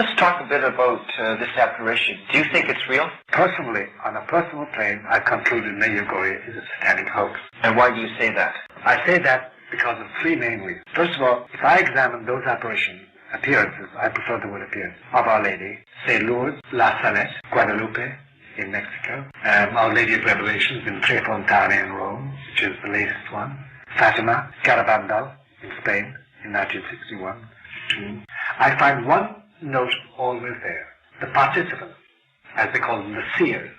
Let's talk a bit about this apparition. Do you think it's real? Personally, on a personal plane, I concluded Nayagori is a satanic hoax. And why do you say that? I say that because of three main reasons. First of all, if I examine those appearances, I prefer the word appearance, of Our Lady, say Lourdes, La Salette, Guadalupe in Mexico, Our Lady of Revelations in Trefontane in Rome, which is the latest one, Fatima, Garabandal in Spain in 1961. I find one note always there. The participants, as they call them, the seers,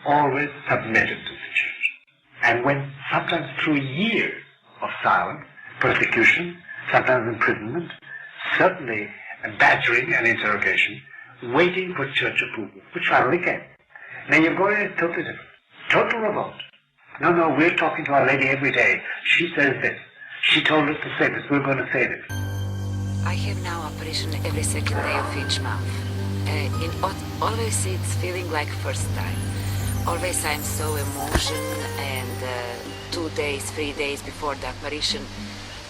always submitted to the church. And when sometimes through years of silence, persecution, sometimes imprisonment, certainly badgering and interrogation, waiting for church approval, which finally came. Nayagori is totally different. Total revolt. No, we're talking to Our Lady every day. She says this. She told us to say this. We're going to say this. I have now apparition every second day of each month. Always it's feeling like first time. Always I'm so emotion, and 2 days, 3 days before the apparition,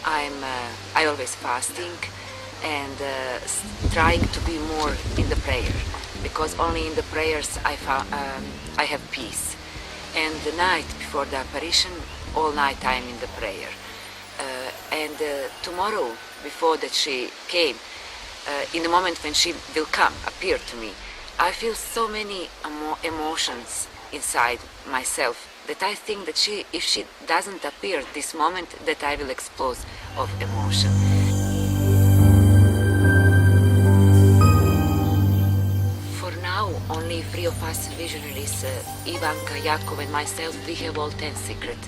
I always fasting and trying to be more in the prayer, because only in the prayers I have peace. And the night before the apparition, all night I'm in the prayer. And tomorrow, before that she came, in the moment when she will come, appear to me, I feel so many emotions inside myself that I think that if she doesn't appear this moment, that I will explode of emotion. For now, only 3 of us visionaries, Ivanka, Yakov and myself, we have all 10 secrets.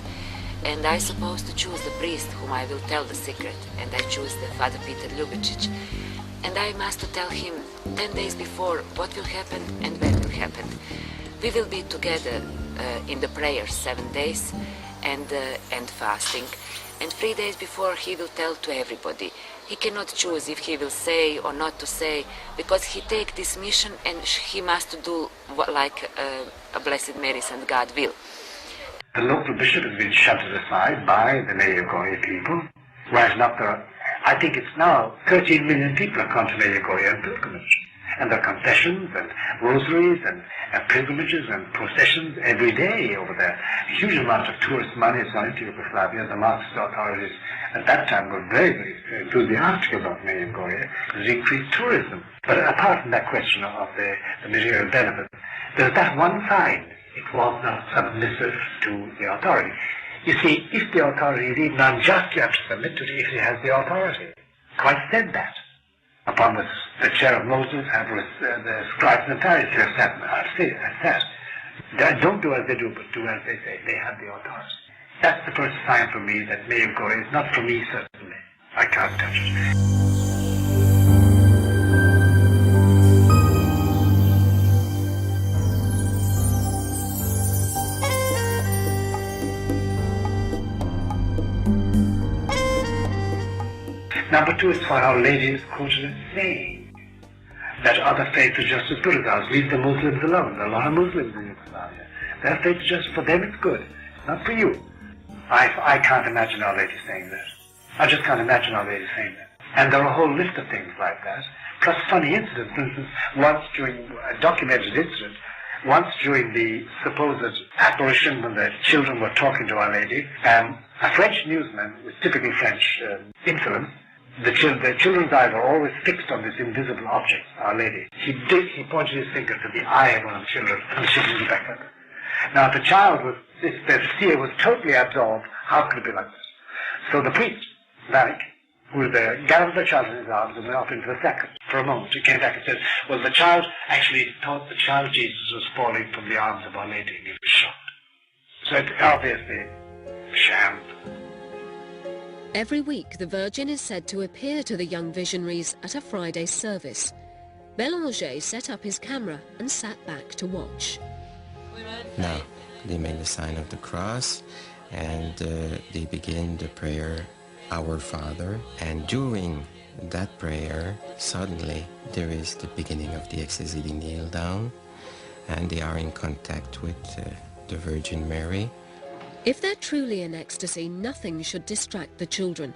And I supposed to choose the priest whom I will tell the secret, and I choose the Father Peter Ljubicic. And I must to tell him 10 days before what will happen and when will happen. We will be together in the prayer 7 days and fasting. And 3 days before he will tell to everybody. He cannot choose if he will say or not to say, because he take this mission and he must do like a Blessed Mary and God will. The local bishop has been shunted aside by the Nayagori people, whereas not I think it's now 13 million people have come to Nayagori on pilgrimage. And there are confessions and rosaries and pilgrimages and processions every day over there. A huge amount of tourist money has gone into Yugoslavia. The Marxist authorities at that time were very, very enthusiastic about Nayagori because it increased tourism. But apart from that question of the material benefits, there's that one side. It was not submissive to the authority. You see, if the authority is even unjust, you have to submit to it if it has the authority. Christ said that. Upon which the chair of Moses and the scribes and Pharisees have sat. Don't do as they do, but do as they say. They have the authority. That's the first sign for me that Nayagori is not for me, certainly. I can't touch it. Number 2 is for Our Lady is quoted as saying that other faiths are just as good as ours. Leave the Muslims alone. There are a lot of Muslims in Yugoslavia. Their faith is just for them, it's good. It's not for you. I can't imagine Our Lady saying that. I just can't imagine Our Lady saying that. And there are a whole list of things like that, plus funny incidents. For instance, once during a documented incident, once during the supposed apparition when the children were talking to Our Lady, a French newsman with typically French influence, the children's eyes are always fixed on this invisible object, Our Lady. He pointed his finger to the eye of one of the children, and the children went back like that. Now, if the child was, if the seer was totally absorbed, how could it be like this? So the priest, Vanek, who gathered the child in his arms and went off into the second for a moment. He came back and said, well, the child actually thought the child Jesus was falling from the arms of Our Lady, and he was shocked. So it's obviously sham. Every week, the Virgin is said to appear to the young visionaries at a Friday service. Bélanger set up his camera and sat back to watch. Now, they made the sign of the cross, and they begin the prayer, Our Father, and during that prayer, suddenly there is the beginning of the ecstasy kneel down, and they are in contact with the Virgin Mary. If they're truly in ecstasy, nothing should distract the children.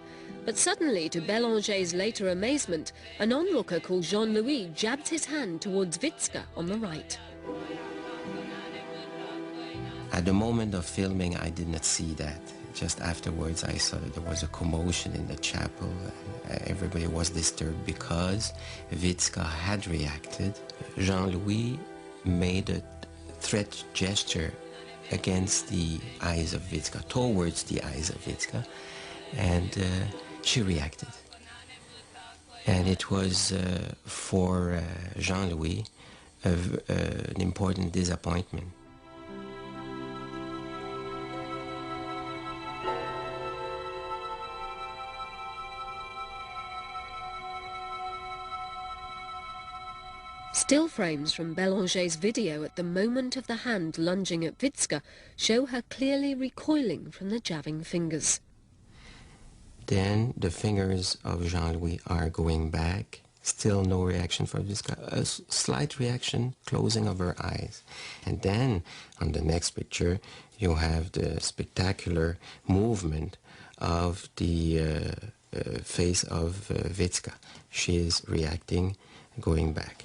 But suddenly, to Bélanger's later amazement, an onlooker called Jean-Louis jabbed his hand towards Vicka on the right. At the moment of filming, I did not see that. Just afterwards, I saw that there was a commotion in the chapel. Everybody was disturbed because Vicka had reacted. Jean-Louis made a threat gesture against the eyes of Vicka, towards the eyes of Vicka, and she reacted. And it was for Jean-Louis an important disappointment. Still frames from Bélanger's video at the moment of the hand lunging at Vicka show her clearly recoiling from the jabbing fingers. Then the fingers of Jean-Louis are going back. Still no reaction from Vicka. A slight reaction, closing of her eyes. And then on the next picture you have the spectacular movement of the face of Vicka. She is reacting, going back.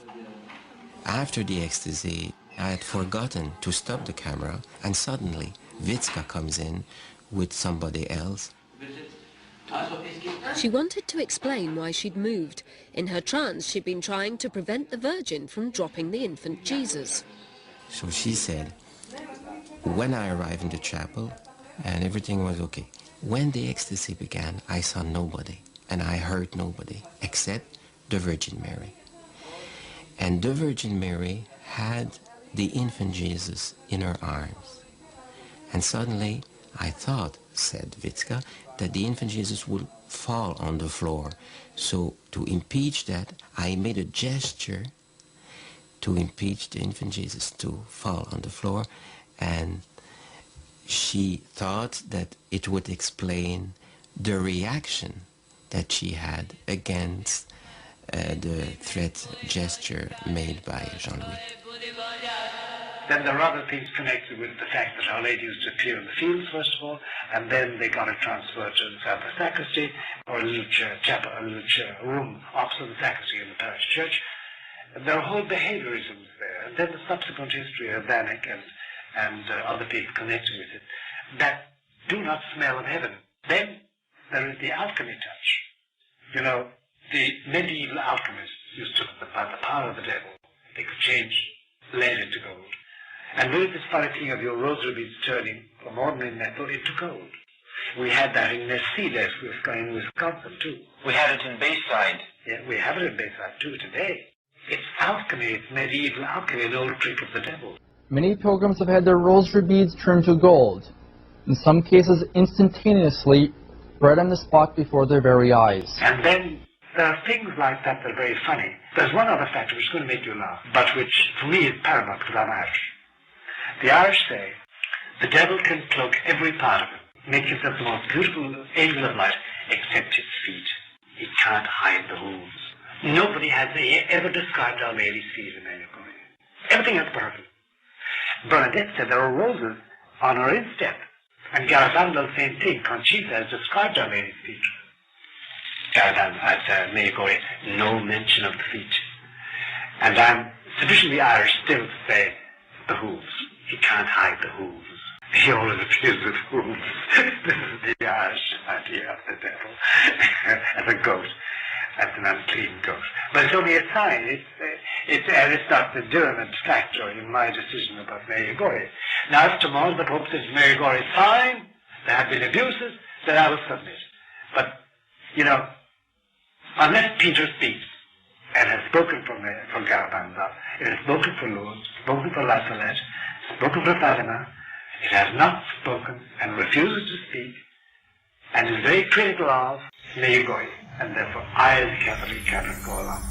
After the ecstasy, I had forgotten to stop the camera, and suddenly Vicka comes in with somebody else. She wanted to explain why she'd moved. In her trance, she'd been trying to prevent the Virgin from dropping the infant Jesus. So she said, when I arrived in the chapel, and everything was okay. When the ecstasy began, I saw nobody, and I heard nobody, except the Virgin Mary. And the Virgin Mary had the infant Jesus in her arms. And suddenly I thought, said Vicka, that the infant Jesus would fall on the floor. So to impeach that, I made a gesture to impeach the infant Jesus to fall on the floor. And she thought that it would explain the reaction that she had against the threat gesture made by Jean-Louis. Then there are other things connected with the fact that Our Lady used to appear in the fields, first of all, and then they got it transferred to the sacristy, or a little chapel, a little room opposite the sacristy in the parish church. And there are whole behaviorisms there. And then the subsequent history of Bannock and other people connected with it that do not smell of heaven. Then there is the alchemy touch. You know, the medieval alchemists used to, by the power of the devil, they could change lead into gold. And there is this funny thing of your rosary beads turning from ordinary metal into gold. We had that in Mercedes, in Wisconsin too. We had it in Bayside. Yeah, we have it in Bayside too today. It's alchemy, it's medieval alchemy, an old trick of the devil. Many pilgrims have had their rosary beads turned to gold, in some cases instantaneously, right on the spot before their very eyes. And then there are things like that that are very funny. There's one other factor which is going to make you laugh, but which for me is paramount because I'm Irish. The Irish say the devil can cloak every part of him, make himself the most beautiful angel of light, except his feet. He can't hide the hooves. Nobody has ever described Our Lady's feet in any way. Everything is perfect. Bernadette said there are roses on her instep. And Garabandal, the same thing. Conchita has described Our Lady's feet. At Mayagore, no mention of the feet. And I'm sufficiently Irish still to say the hooves. He can't hide the hooves. He always appears with hooves. This is the Irish idea of the devil. As a goat. As an unclean goat. But it's only a sign. It's not the Dermot factor in my decision about Mayagore. Now, if tomorrow the Pope says Mayagore is fine, there have been abuses, then I will submit. But, you know, unless Peter speaks, and has spoken for Garabandal, it has spoken for Lourdes, spoken for La Salette, spoken for Fatima, it has not spoken and refuses to speak, and is very critical of Mayagore, and therefore I, as a Catholic, cannot go along.